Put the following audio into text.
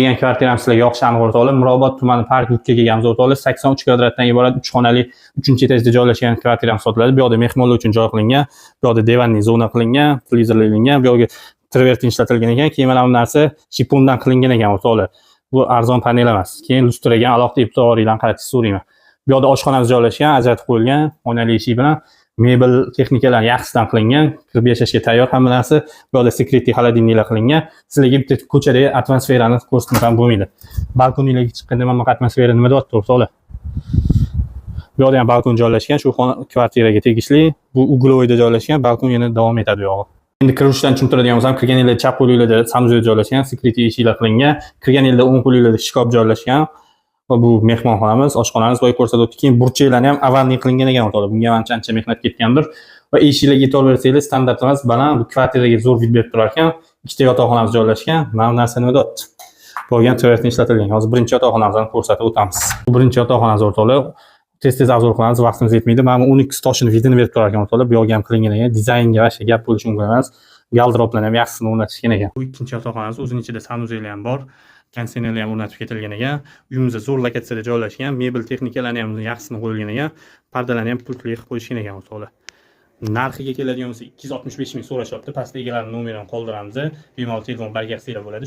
kelgan kvartiram sizlarga yoqishi aniq o'rtoqlar. Mirobod tumani Parkvudga kelganmiz o'rtoqlar. 83 kvadratdan iborat 3 xonali 3-etajda joylashgan kvartiram sotiladi. Bu yoqda mehmonlar uchun joy qilingan, bu yoqda divanli zona qilingan, televizorlangan, bu yoqda travertin ishlatilgan ekan. Keyin mana bu narsa shipondan qilingan ekan o'rtoqlar. Bu arzon panel emas. Keyin lustragan alohida e'tiboringlarni qaratishni so'rayman. Bu yoqda oshxonamiz joylashgan, ajratib qo'yilgan, oynali eshik bilan mebel texnikalar yaxshisidan qilingan, kirib yashashga tayyor hamma narsa. Bu yoqda sekretli xolodilniklar qilingan. Sizlarga bitta ko'chadagi atmosferani ko'rsatmasam bo'lmaydi. Balkonlarga chiqqanda mana bu atmosfera nima deyapti o'rtoqlar? Bu yoqda ham balkon joylashgan, shu kvartiraga tegishli. Bu uglovoyda joylashgan, balkon yana davom etadi bu yog'i. Endi kirishdan tushuntiradigan bo'lsam, kirgan yerda chap qo'linglarda samozyot joylashgan, sekretli eshiklar qilingan, kirgan yerda o'ng qo'linglarda shkaf joylashgan. Va bu mehmonxonamiz, oshxonamiz boy ko'rsatib o'tdi. Keyin burchaklarni ham avalniy qilingan ekan o'rtoqlar. Bunga ancha mehnat ketgandir. Va eshiklarga e'tibor bersanglar, standart emas, baland, bu kvartiraga zo'r vid berib turar ekan. Ikkita yotoqxonamiz joylashgan. Mana bu narsa nima deyapti? Bo'lgan travertin ishlatilgan. Hozir birinchi yotoqxonamizni ko'rsatib o'tamiz. Bu birinchi yotoqxonamiz o'rtoqlar. Tez obzor qilamiz, vaqtimiz yetmaydi. Mana bu 12 toshini vidini berib turar ekan o'rtoqlar. Bu yoqga ham qilingan ekan. Dizaynga va gap bo'lishi mumkin emas. Gardroplarni ham yaxshisini o'rnatishgan ekan. Bu ikkinchi yotoqxonamiz, o'zining ichida sanuzellar ham bor. Kondisionerlar ham o'rnatib ketilgan ekan. Uyimizda zo'r lokatsiyada joylashgan. Mebel texnikalarni ham yaxshisini qo'yilgan ekan. Pardalarni ham pultli qilib qo'yishgan ekan o'rtoqlar. Narxiga keladigan bo'lsa 265 ming so'rashyapti. Pastda egalarning nomerini qoldiramiz. Bemalol telefon bargasinglar bo'ladi.